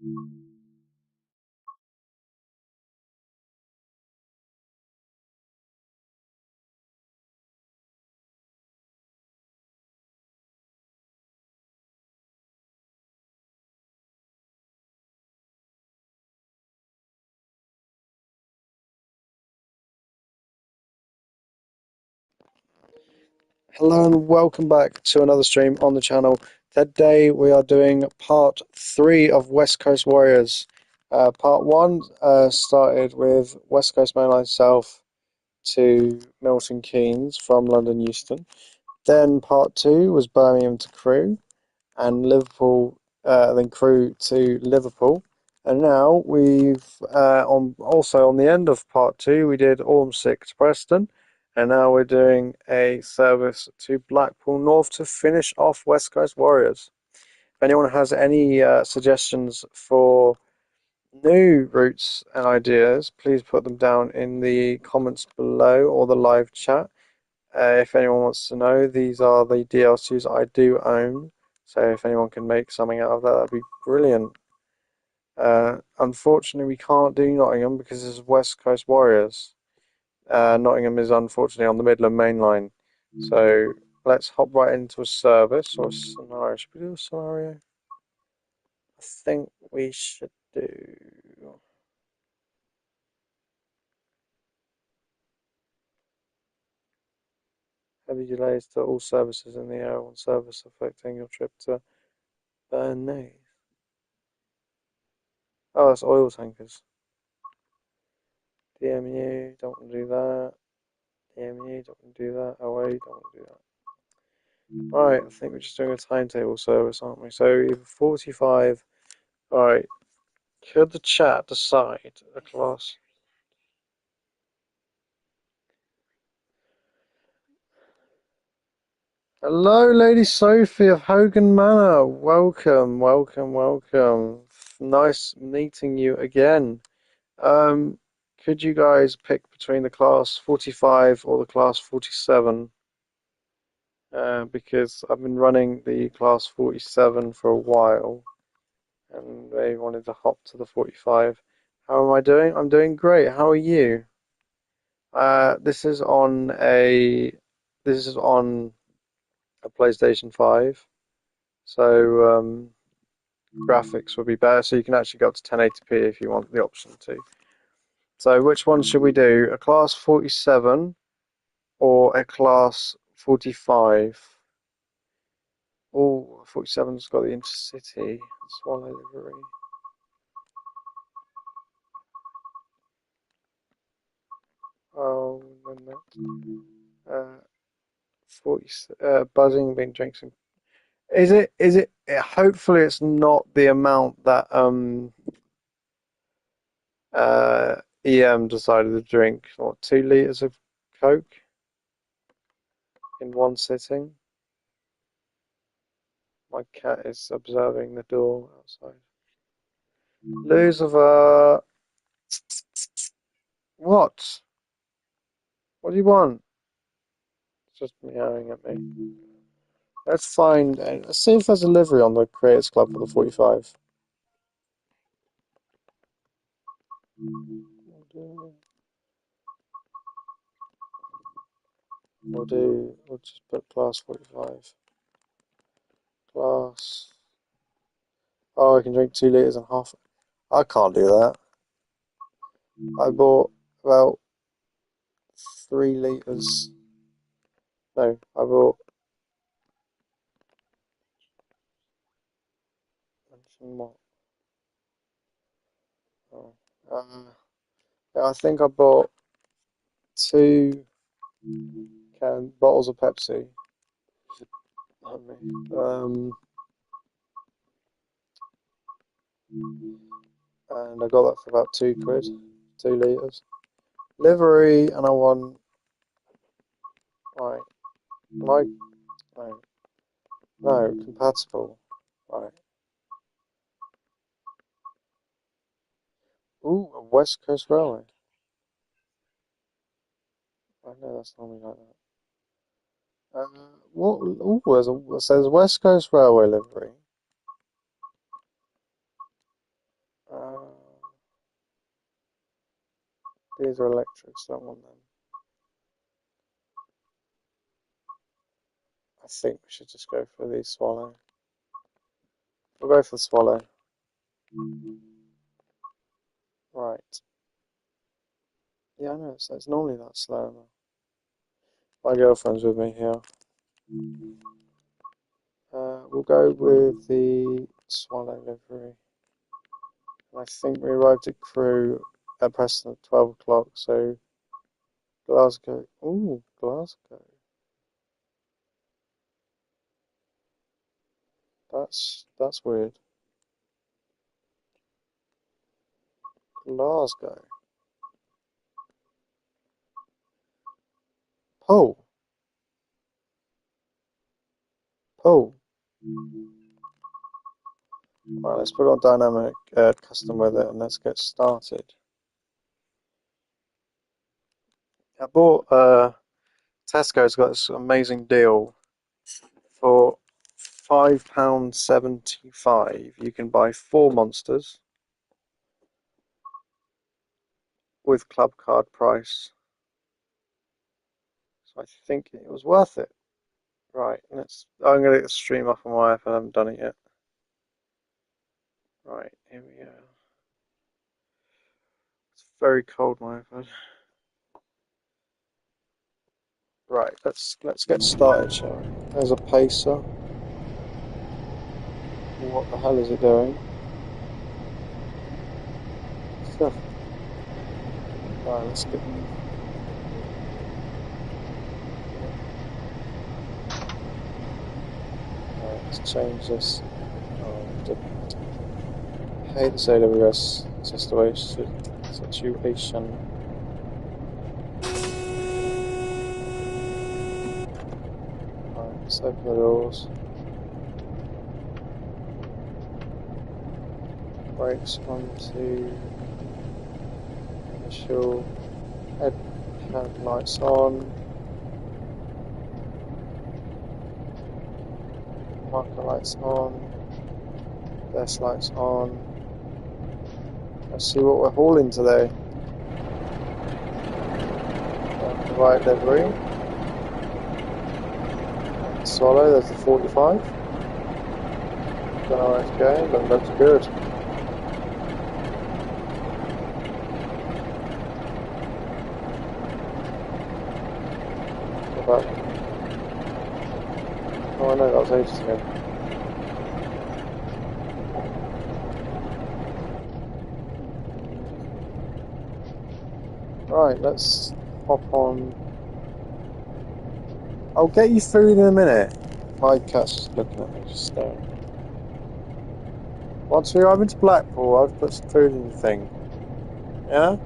Hello and welcome back to another stream on the channel. Today we are doing part 3 of West Coast Warriors. Part 1 started with West Coast Mainline South to Milton Keynes from London Euston. Then part 2 was Birmingham to Crewe and Liverpool, then Crewe to Liverpool. And now we've also on the end of part 2 we did Ormswick to Preston. And now we're doing a service to Blackpool North to finish off West Coast Warriors. If anyone has any suggestions for new routes and ideas, please put them down in the comments below or the live chat. If anyone wants to know, these are the DLCs I do own. So if anyone can make something out of that, that'd be brilliant. Unfortunately, we can't do Nottingham because this is West Coast Warriors. Nottingham is unfortunately on the Midland Main Line. So let's hop right into a service or a scenario. Should we do a scenario? I think we should do. Heavy delays to all services in the air on service affecting your trip to Burnley. Oh, that's oil tankers. DMU, don't want to do that. DMU, don't want to do that. OA, don't want to do that. Right, I think we're just doing a timetable service, aren't we? So either 45. Alright, could the chat decide a class? Hello, Lady Sophie of Hogan Manor. Welcome, welcome, welcome. Nice meeting you again. Could you guys pick between the class 45 or the class 47? Because I've been running the class 47 for a while and they wanted to hop to the 45. How am I doing? I'm doing great. How are you? This is on a PlayStation 5, so graphics would be better. So you can actually go up to 1080p if you want the option to. So which one should we do? A class 47 or a class 45? Oh, 47's got the intercity swallow livery. Oh, uh, 40, buzzing being drinks. Is it, hopefully it's not the amount that EM decided to drink, what, 2 liters of Coke in one sitting? My cat is observing the door outside. Lucifer, what? What do you want? It's just meowing at me. Let's find, let's see if there's a livery on the Creators Club for the 45. We'll just put class 45. Class. Oh, I can drink 2 liters and half. I can't do that. I bought about 3 liters. No, I bought. What? Oh. Yeah, I think I bought 2 bottles of Pepsi. And I got that for about £2, 2 liters. Livery, and I won. Right. Like, no. No, compatible. Right. Ooh, a West Coast Railway. I know that's normally like that. What? Ooh, it says West Coast Railway livery. These are electrics, don't want them. I think we should just go for the swallow. We'll go for the swallow. Right. Yeah, I know, so it's normally that slow. My girlfriend's with me here. We'll go with the swallow livery. I think we arrived at Crewe at Preston at 12 o'clock, so Glasgow. Ooh, Glasgow. That's weird. Glasgow. Pull. Pull. Right, let's put on dynamic custom weather and let's get started. I bought Tesco's got this amazing deal for £5.75. You can buy 4 monsters with club card price. So I think it was worth it. Right, I'm gonna get the stream up on my iPhone, I haven't done it yet. Right, here we go. It's very cold, my iPhone. Right, let's get started, shall we? There's a pacer. What the hell is it doing? Right, let's get. Right, let's change this. I hate this AWS situation. Right, let's open the doors. Brakes onto initial headlights on. Marker lights on. Desk lights on. Let's see what we're hauling today. The right livery. Swallow, there's the 45. Don't know where it's going, but it looks good. But, oh, I know, that was ages ago. Right, let's hop on. I'll get you food in a minute. My cat's just looking at me, just staring. Once we arrive into Blackpool, I've put some food in the thing. Yeah?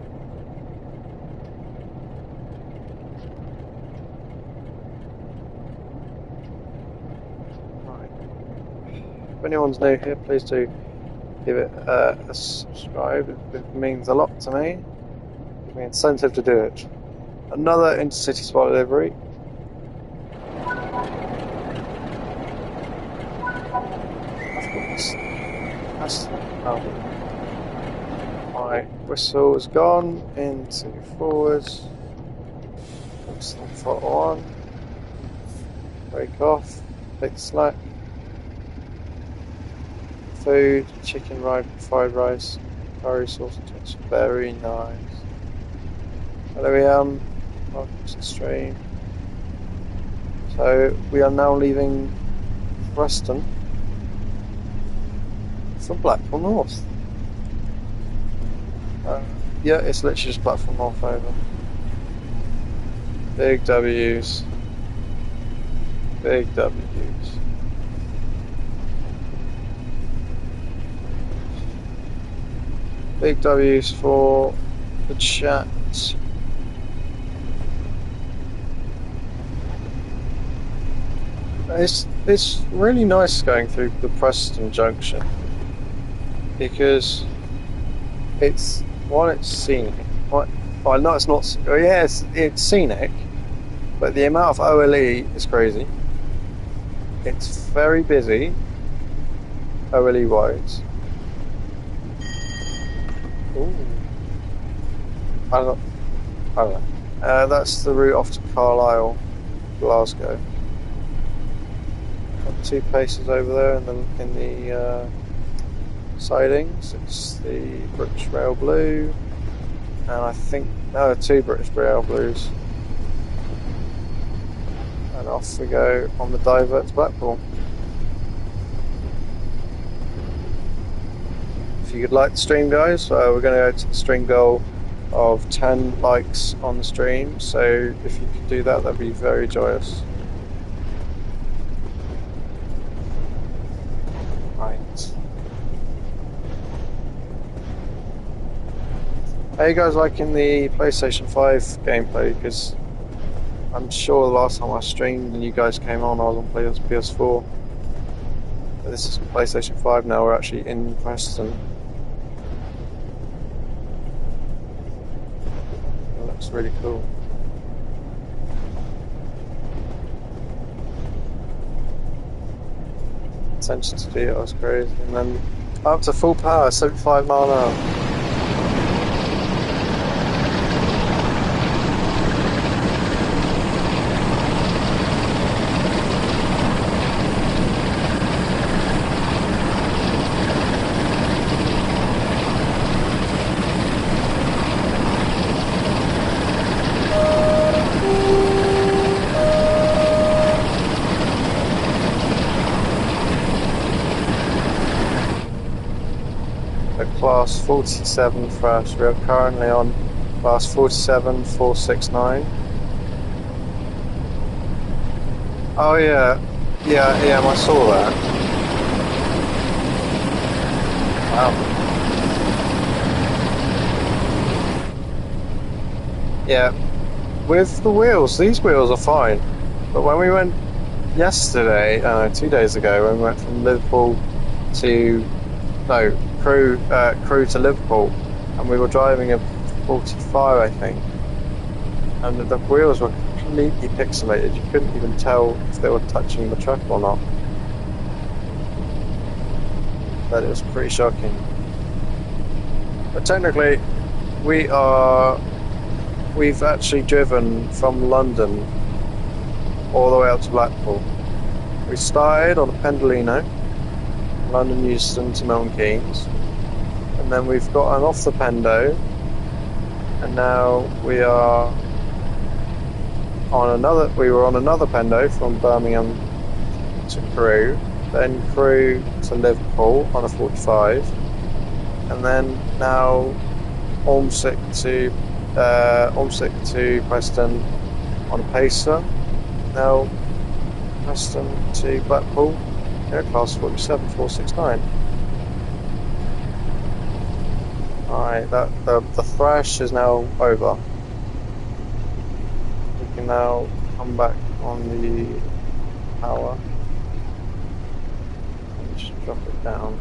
Right. If anyone's new here, please do give it a subscribe. It means a lot to me. Give me incentive to do it. Another intercity swallow livery. My whistle is gone into forwards. Some throttle on. Brake off. Take the slack. Food, chicken fried rice, curry sauce and chips. Very nice. There we are. Welcome to the stream. So we are now leaving Preston for Blackpool North. Yeah, it's literally just Blackpool North over. Big W's. Big W's. Big W's for the chat. It's really nice going through the Preston Junction because it's scenic. Well, no, it's not. Oh, yeah, it's scenic, but the amount of OLE is crazy. It's very busy, OLE wise. Ooh. I don't know. Oh, right. That's the route off to Carlisle, Glasgow. Got two places over there, and then in the sidings, it's the British Rail Blue, and I think two British Rail Blues, and off we go on the divert to Blackpool. If you could like the stream, guys, we're going to go to the stream goal of 10 likes on the stream, so if you could do that, that'd be very joyous. Right. Are you guys liking the PlayStation 5 gameplay? Because I'm sure the last time I streamed and you guys came on, I was on PS4. But this is PlayStation 5 now, we're actually in Preston. It looks really cool. Attention to detail was crazy. And then up to full power, 75 mile an hour. Class 47 Thrash. We are currently on class 47 469. Oh yeah, I saw that. Wow. Yeah, with the wheels, these wheels are fine. But when we went yesterday, 2 days ago, when we went from Liverpool to Crewe to Liverpool, and we were driving a 45, I think, and the wheels were completely pixelated. You couldn't even tell if they were touching the truck or not. But it was pretty shocking. But technically, we've actually driven from London all the way up to Blackpool. We started on a Pendolino, London Euston to Milton Keynes, and then we've gotten off the Pendo, and now we were on another Pendo from Birmingham to Crewe, then Crewe to Liverpool on a 45, and then now Ormsick to Preston on a Pacer, now Preston to Blackpool, class 47 469. Alright, the thrash is now over. We can now come back on the power and just drop it down.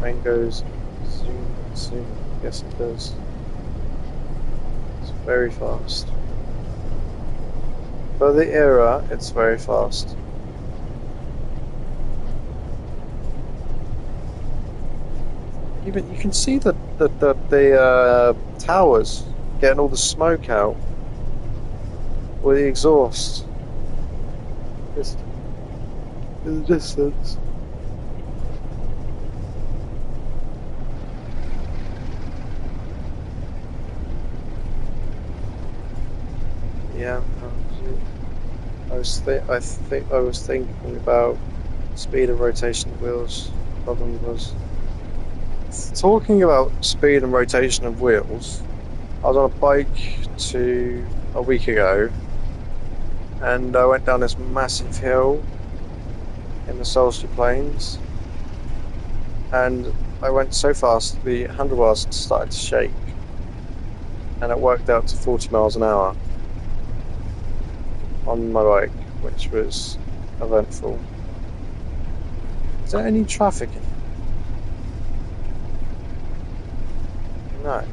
Train goes soon. Yes, it does. It's very fast. For the era, it's very fast. Even you can see the towers getting all the smoke out with the exhaust. Just in the distance. Yeah, I was thinking about speed and rotation of wheels. Problem was, talking about speed and rotation of wheels, I was on a bike a week ago, and I went down this massive hill in the Salisbury Plains, and I went so fast the handlebars started to shake, and it worked out to 40 miles an hour on my bike, which was eventful. Is there any traffic in here? No.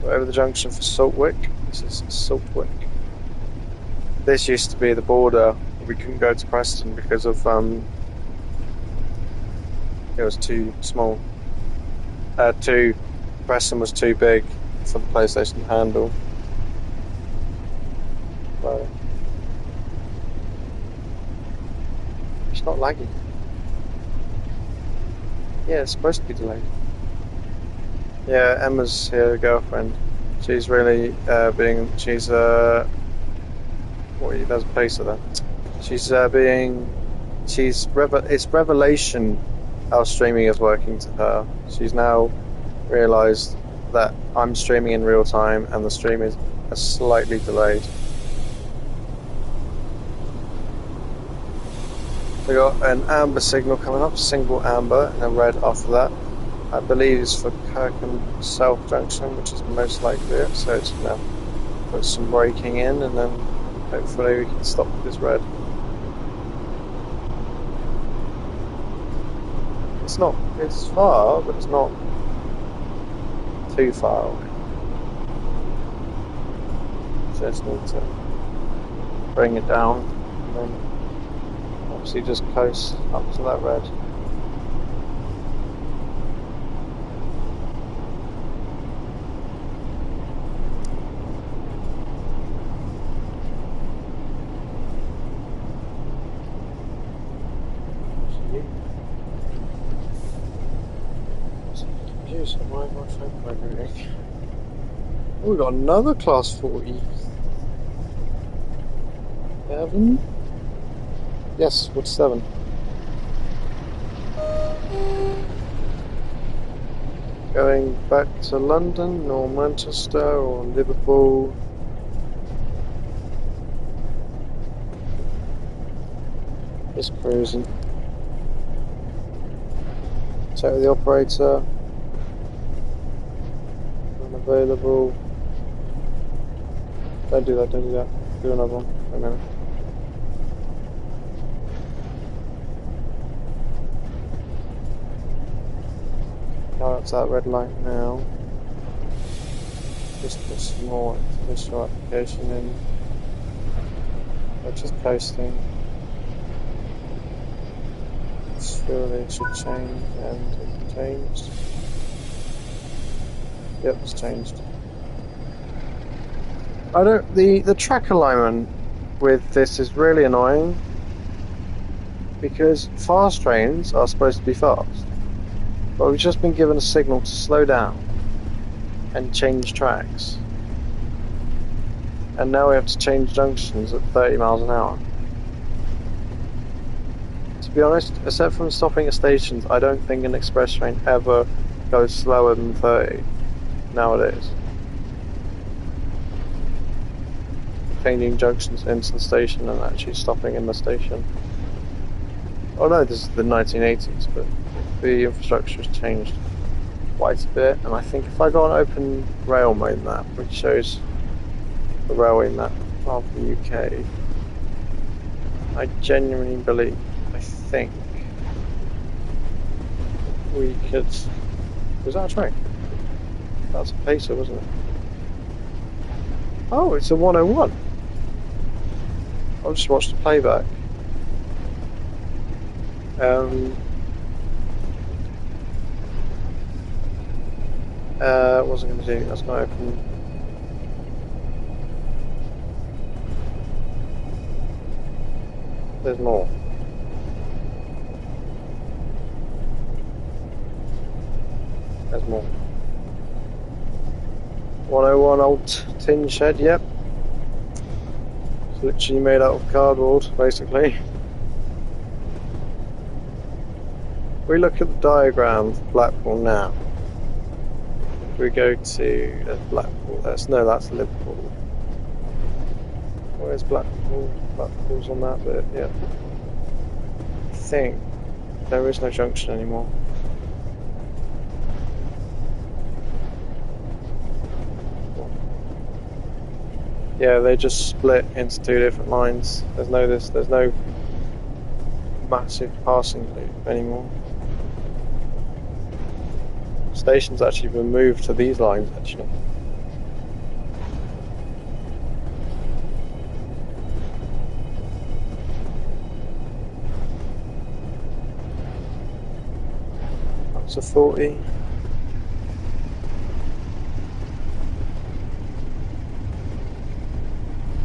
We're over the junction for Saltwick. This is Saltwick. This used to be the border. We couldn't go to Preston because of it was too small. too pressing was too big for the PlayStation to handle. So it's not laggy. Yeah, it's supposed to be delayed. Yeah, Emma's here, girlfriend. She's really she's what there's a pacer there. She's it's revelation how streaming is working to her. She's now realised that I'm streaming in real time and the stream is slightly delayed. We got an amber signal coming up, single amber, and a red after that. I believe it's for Kirkham South Junction, which is most likely it. So it's gonna put some braking in, and then hopefully we can stop this red. It's far, but it's not too far away. Just need to bring it down, and then obviously just coast up to that red. So why am I phone vibrating? Oh, we got another class 40. 7? Yes, 47. Going back to London or Manchester or Liverpool. Just cruising. Check with the operator. Unavailable. Don't do that, don't do that. Do another one. Wait a minute. Now it's that red light now. Just put some more initial application in. We're just coasting. Surely it should change, and it changed. Yep, it's changed. The track alignment with this is really annoying because fast trains are supposed to be fast, but we've just been given a signal to slow down and change tracks, and now we have to change junctions at 30 miles an hour. To be honest, except from stopping at stations, I don't think an express train ever goes slower than 30 nowadays. Changing junctions into the station and actually stopping in the station. Oh no, this is the 1980s, but the infrastructure has changed quite a bit, and I think if I go on open railway map, which shows the railway map of the UK, I genuinely believe, I think we could... Was that a train? That was a pacer, wasn't it? Oh, it's a 101. I'll just watch the playback. What was I going to do? That's going to open. There's more. There's more. 101 old tin shed, yep. It's literally made out of cardboard, basically. If we look at the diagram for Blackpool now, if we go to Blackpool, that's Liverpool. Where's Blackpool? Blackpool's on that bit, yeah. I think there is no junction anymore. Yeah, they just split into two different lines. There's no massive passing loop anymore. Station's actually been moved to these lines, actually. That's a 40.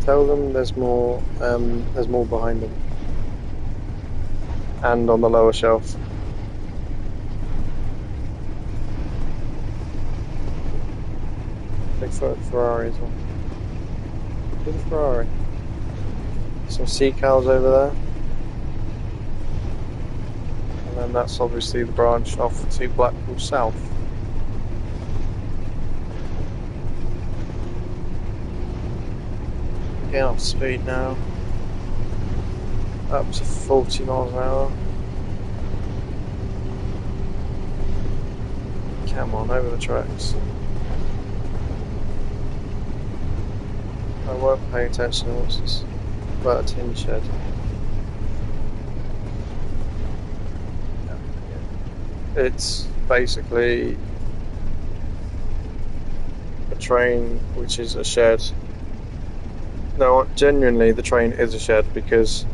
Tell them there's more behind them. And on the lower shelf. Big Ferrari as well. Big Ferrari. Some sea cows over there. And then that's obviously the branch off to Blackpool South. Getting off speed now. Up to 40 miles an hour. Come on, over the tracks. I weren't paying attention to what's this about a tin shed. It's basically a train which is a shed. No, genuinely the train is a shed because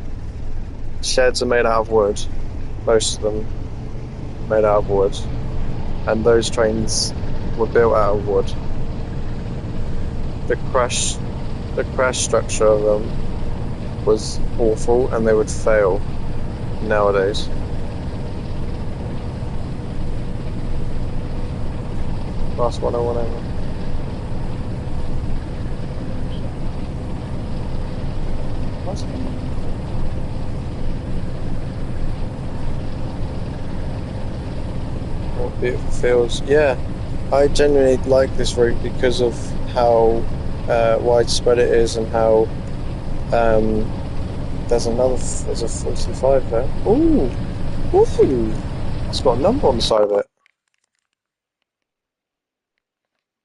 sheds are made out of wood, most of them made out of wood, and those trains were built out of wood. The crash structure of them was awful and they would fail nowadays. Last 101 over. What beautiful fields. Yeah, I genuinely like this route because of how widespread it is and how there's a 45 there. Ooh, it's got a number on the side of it.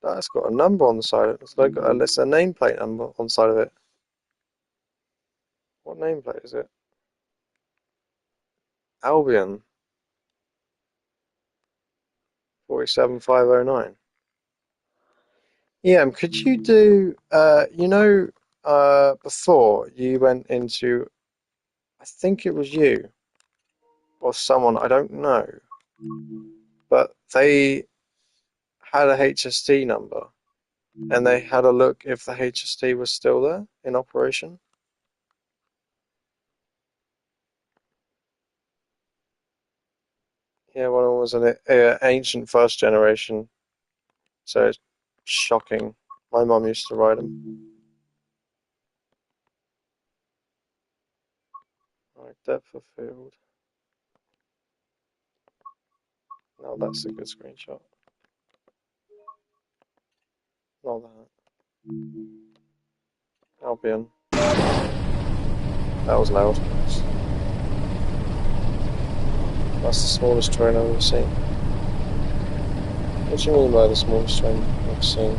That's got a number on the side of it. It's like a nameplate number on the side of it. What nameplate is it? Albion 47509. Yeah, could you do before you went into, I think it was you or someone, I don't know, but they had a HST number and they had a look if the HST was still there in operation. Yeah, one of them was an ancient first generation, so it's shocking. My mum used to ride them. Right, depth of field. Now that's a good screenshot. Not that. Albion. That was loud. That's the smallest train I've ever seen. What do you mean by the smallest train I've seen?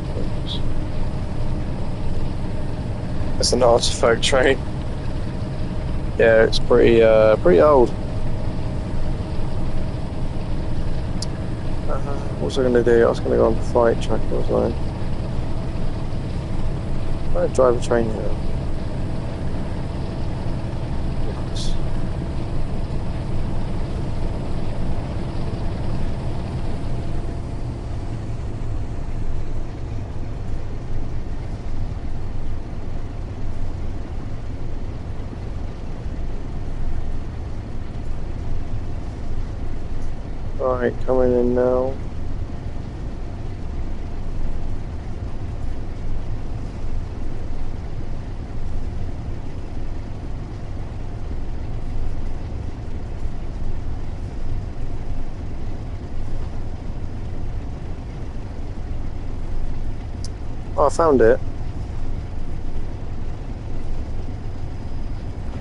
It's an artifact train. Yeah, it's pretty old. What was I going to do? I was going to go on the flight track, wasn't I? I'm going to drive a train here. Nice. Right, coming in now. Oh, I found it.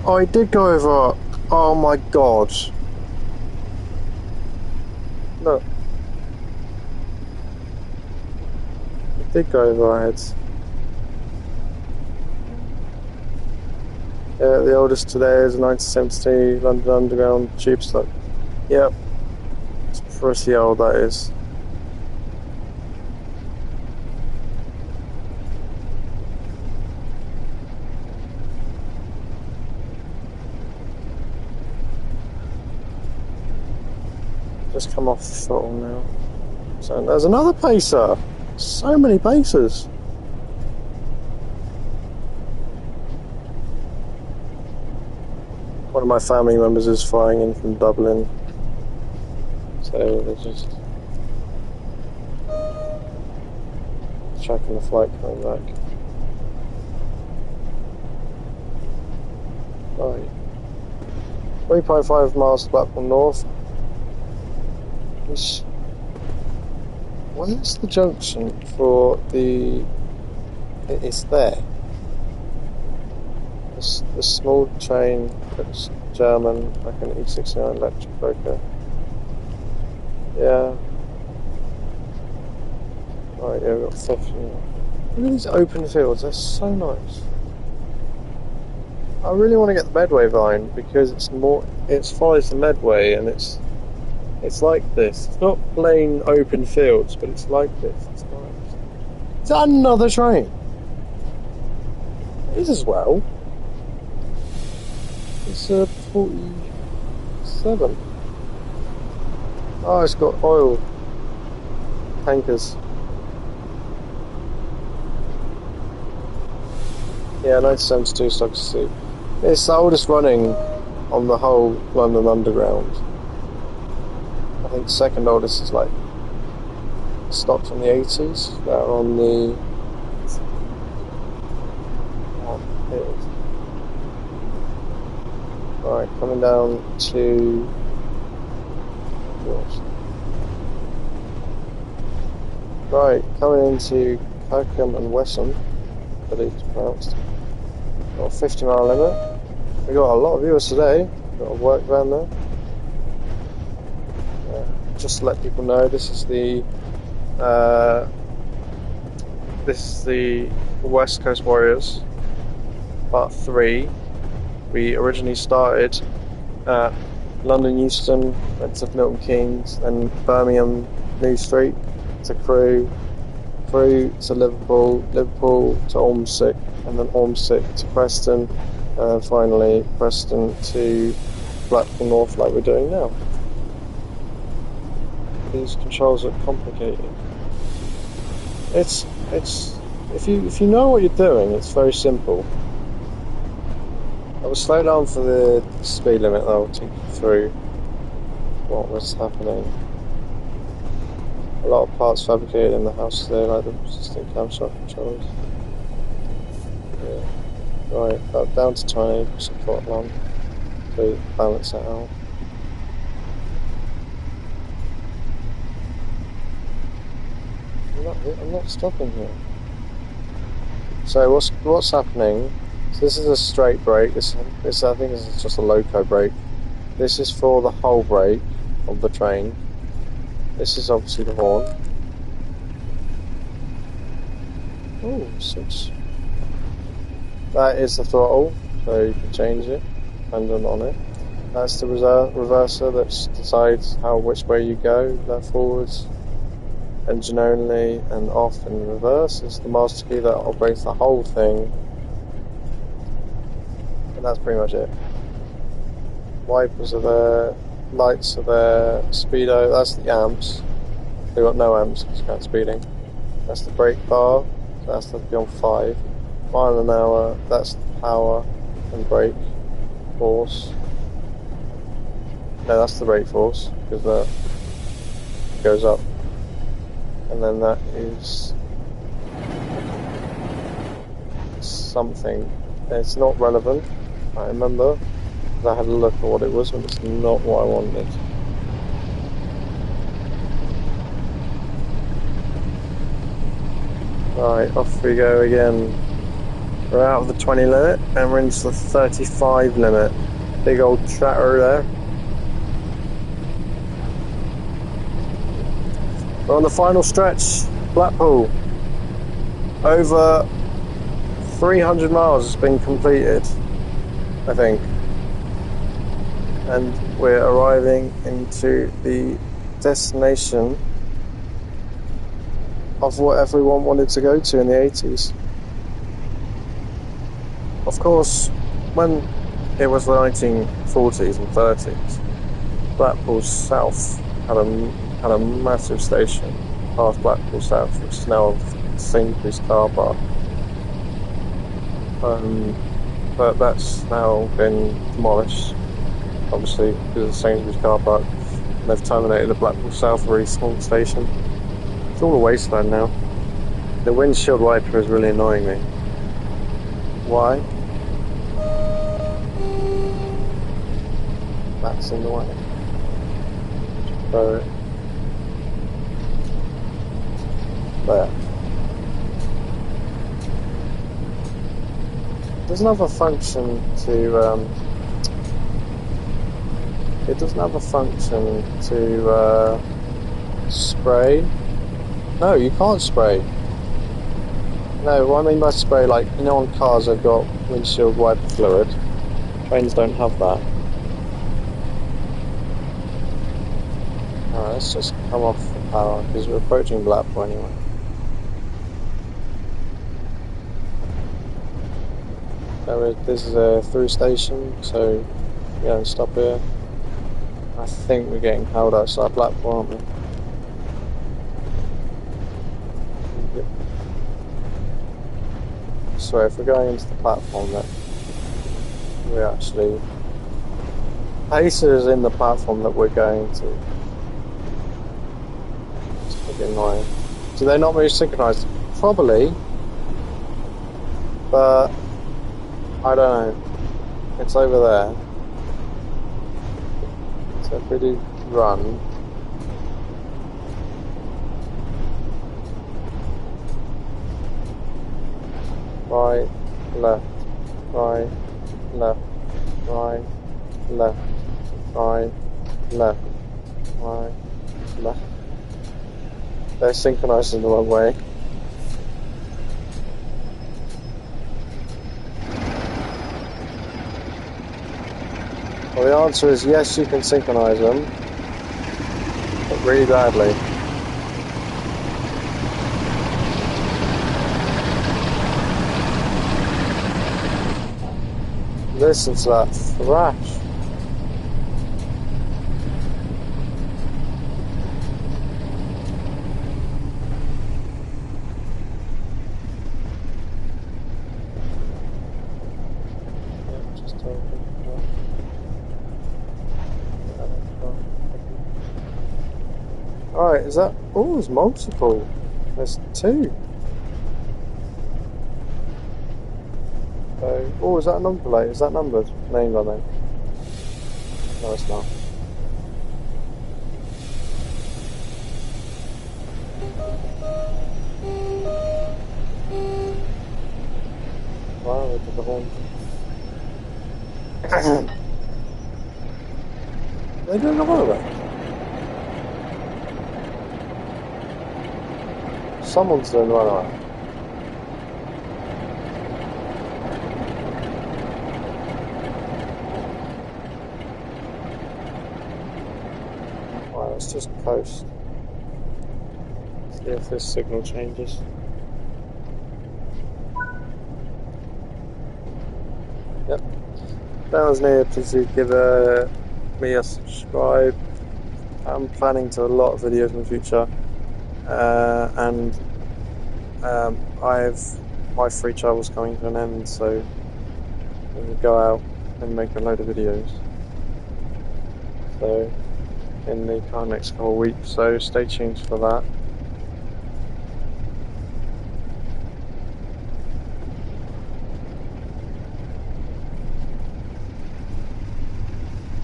Oh, I did go over. Oh my god. Look. I did go over our heads. Yeah, the oldest today is 1972 London Underground tube stock. Yep. It's pretty old, that is. Just come off the throttle now. So there's another pacer. So many pacers. One of my family members is flying in from Dublin, so they're just tracking the flight coming back. Right. 3.5 miles to Blackpool North. Where's the junction for the... It's there. The small train that's German, like an E69 electric breaker. Yeah. Right, yeah, we've got 50. Look at these open fields, they're so nice. I really want to get the Medway vine because it follows the Medway and it's like this. It's not plain open fields, but it's like this. It's nice. Is that another train? It is as well. It's 47. Oh, it's got oil tankers. Yeah, 1972 stock suit. It's the oldest running on the whole London Underground. I think the second oldest is like stopped from the 80s. They're on the... Oh, here it is. Right, coming down to... Right, coming into Kirkham and Wesham, I believe it's pronounced. Got a 50-mile limit. We got a lot of viewers today. Got a work van there. Just to let people know, this is the West Coast Warriors, part 3. We originally started at London Euston, went to Milton Keynes, then Birmingham New Street to Crewe, Crewe to Liverpool, Liverpool to Ormsick, and then Ormsick to Preston, and then finally Preston to Blackpool North, like we're doing now. These controls are complicated. It's if you know what you're doing, it's very simple. I will slow down for the speed limit, and I will take you through what was happening. A lot of parts fabricated in the house today, like the system camshaft controls. Yeah. Right, down to 20, push the throttle on to balance it out. I'm not stopping here. So what's happening? So this is a straight brake. This I think this is just a loco brake. This is for the whole brake of the train. This is obviously the horn. Oh, switch. That is the throttle, so you can change it, depending on it. That's the reverser that decides which way you go, left, forwards, engine only, and off and reverse. It's the master key that operates the whole thing. And that's pretty much it. Wipers are there, lights are there, speedo, that's the amps. They've got no amps because you can't speeding. That's the brake bar, so that's the beyond 5. Mile an hour, that's the power and brake force. No, that's the brake force, because that goes up. And then that is something. It's not relevant, I remember. I had a look at what it was, but it's not what I wanted. Right, off we go again. We're out of the 20 limit and we're into the 35 limit. Big old tractor there. We're on the final stretch, Blackpool. Over 300 miles has been completed, I think. And we're arriving into the destination of what everyone wanted to go to in the 80s. Of course, when it was the 1940s and 30s, Blackpool South had a massive station past Blackpool South, which is now a Sainsbury's car park. But that's now been demolished obviously, because of the Sainsbury's car park. They've terminated the Blackpool South very small station. It's all a wasteland now. The windshield wiper is really annoying me. Why? That's in the way. Throw it. There. Doesn't have a function to it doesn't have a function to spray. No, you can't spray. No, what I mean by spray, like, you know, on cars they've got windshield wiper fluid. Trains don't have that. Alright, let's just come off the power because we're approaching Blackpool anyway. This is a through station, so we don't stop here. I think we're getting held outside Blackpool, aren't we? Yep. So if we're going into the platform, that we actually Pacer is in the platform that we're going to. It's pretty annoying. Do they not move synchronised? Probably, but I don't know. It's over there. So if we do run, right, left, right, left, right, left, right, left, right, left. They're synchronised in the wrong way. Well, the answer is yes, you can synchronise them, but really badly. Listen to that thrash. Alright, is that... Oh, there's multiple. There's two. So, oh, is that a number plate? Is that numbered? Named on there? No, it's not. Wow, look at the horn. They're doing a runaway. Someone's doing a runaway. Right, let's just coast. See if this signal changes. Yep. That was near. Please do give me a subscribe. I'm planning to do a lot of videos in the future, and my free travel's coming to an end, so I'm going to go out and make a load of videos. So in the next couple of weeks, so stay tuned for that.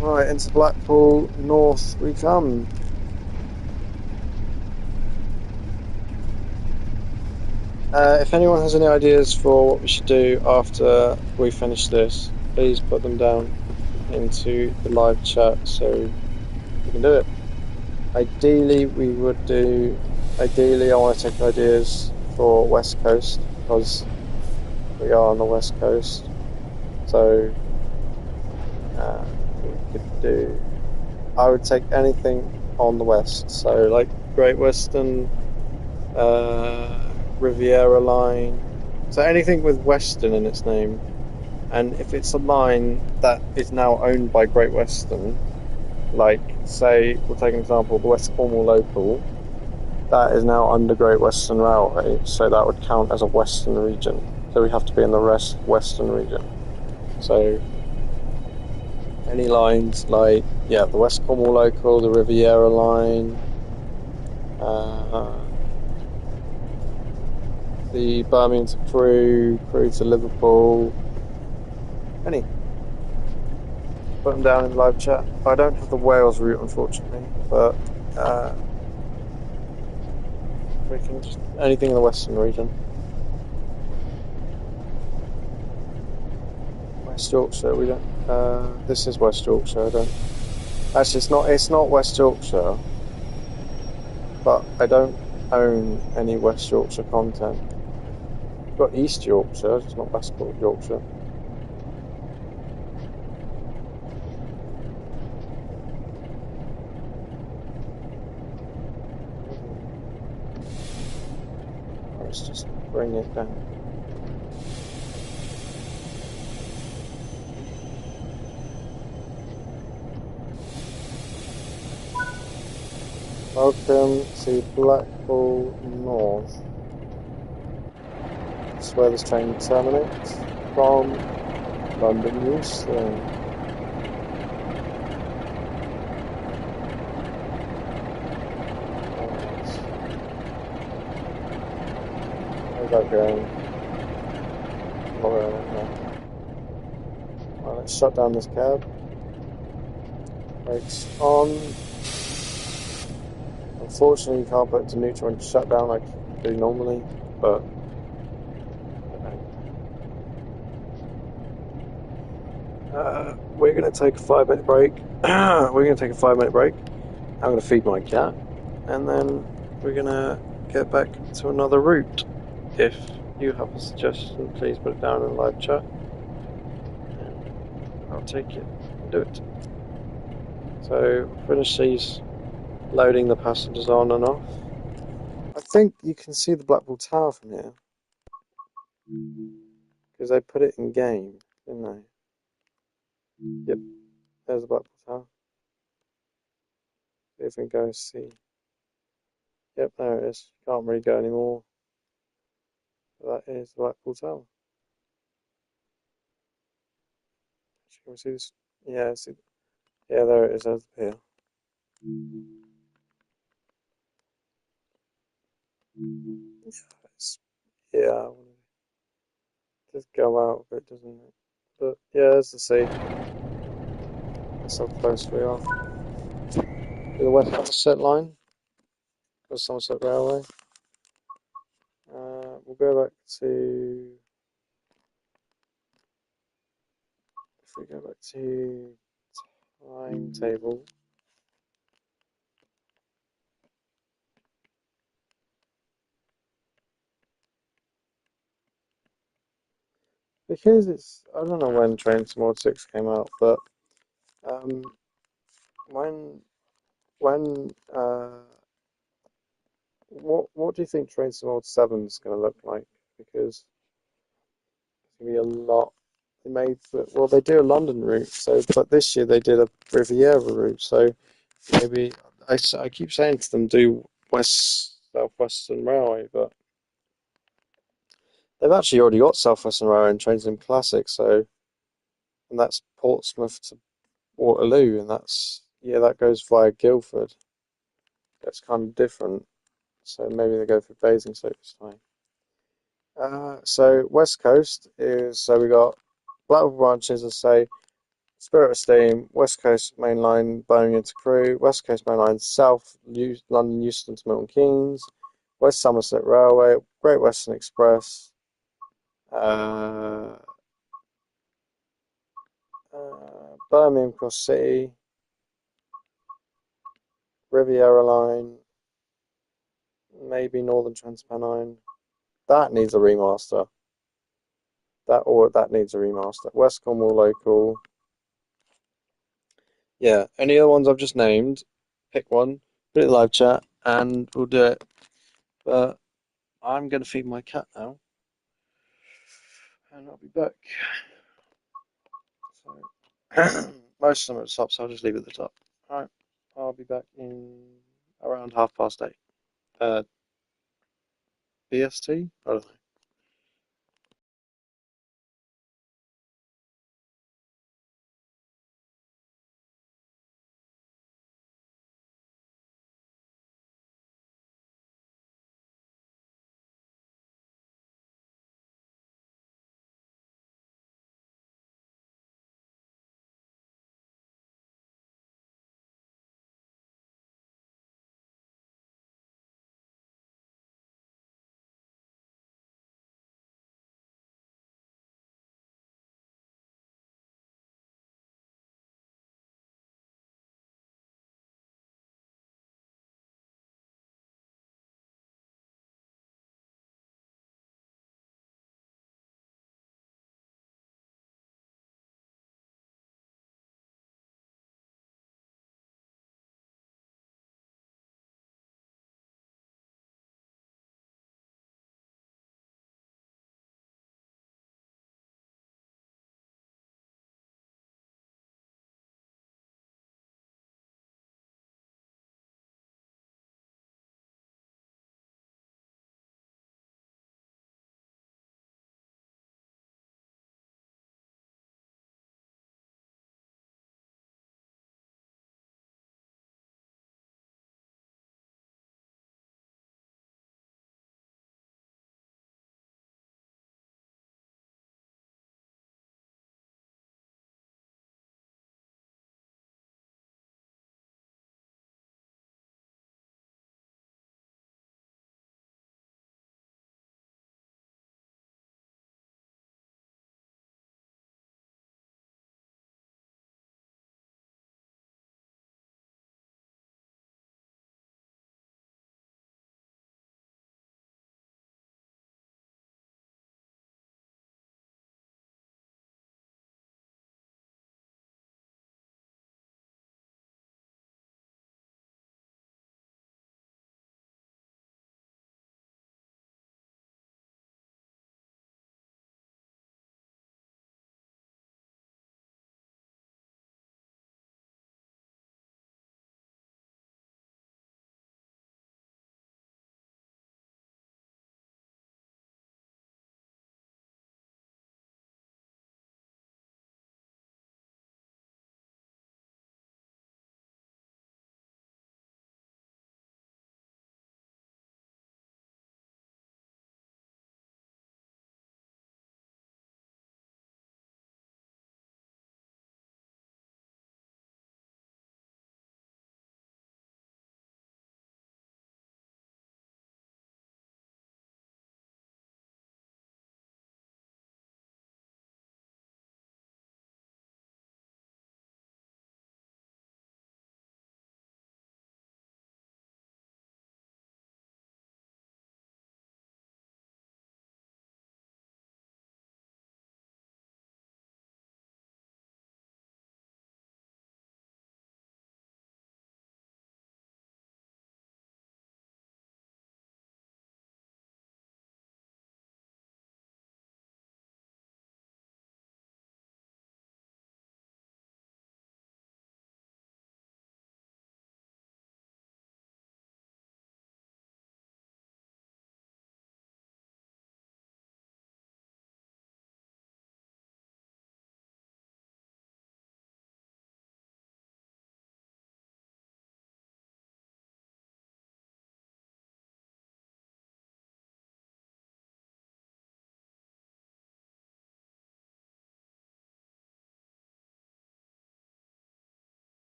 Right, into Blackpool North we come. If anyone has any ideas for what we should do after we finish this, please put them down into the live chat so we can do it. Ideally, I want to take ideas for West Coast, because we are on the West Coast. So we could do, I would take anything on the West, so like Great Western, Riviera line, so anything with Western in its name. And if it's a line that is now owned by Great Western, like, say, we'll take an example, the West Cornwall Local, that is now under Great Western Railway, so that would count as a Western region. So we have to be in the Western region. So any lines like, yeah, the West Cornwall local, the Riviera line, uh, the Birmingham to Crewe, Crewe to Liverpool, any. Put them down in the live chat. I don't have the Wales route, unfortunately, but we can just anything in the Western region. West Yorkshire, we don't. This is West Yorkshire. I don't. Actually, it's not. It's not West Yorkshire, but I don't own any West Yorkshire content. I've got East Yorkshire. It's not West Yorkshire. Let's just bring it down. Welcome to Blackpool North. This is where this train terminates from London Euston. How's that going? Well, let's shut down this cab. Brakes on. Unfortunately, you can't put it to neutral and shut down like you do normally, but we're going to take a 5-minute break. We're going to take a 5-minute break. I'm going to feed my cat, and then we're going to get back to another route. If you have a suggestion, please put it down in the live chat, and I'll take it and do it. So, finish these loading the passengers on and off. I think you can see the Blackpool Tower from here, because they put it in game, didn't they? Yep, there's the Blackpool Tower. If we go see. Yep, there it is. Can't really go anymore. That is the Blackpool Tower. Can we see this? Yeah, see. Yeah, there it is over here. Yeah, just go out of it, doesn't it? But yeah, there's the sea. That's how close we are to the West Somerset line, the Somerset Railway. We'll go back to. If we go back to timetable. Because it's, I don't know when Train to Mod 6 came out, but um, when what do you think Train to Mod 7 is going to look like? Because it's going to be a lot. They made well, they do a London route, so but this year they did a Riviera route, so maybe I keep saying to them do South Western Railway, but they've actually already got South Western Railway and Trains in Classic, so and that's Portsmouth to Waterloo, and that's that goes via Guildford. That's kind of different, so maybe they go for Basingstoke this time. So West Coast is we got Blackpool branches, as say Spirit of Steam, West Coast Main Line, Birmingham to Crewe, West Coast Main Line, South London Euston to Milton Keynes, West Somerset Railway, Great Western Express, uh, Birmingham Cross City, Riviera Line, maybe Northern Transpennine. That needs a remaster. That needs a remaster. West Cornwall Local. Yeah, any other ones I've just named, pick one, put it in the live chat, and we'll do it. But I'm going to feed my cat now, and I'll be back. So, most of them are at the top, so I'll just leave it at the top. Alright, I'll be back in around 8:30. BST? I don't know.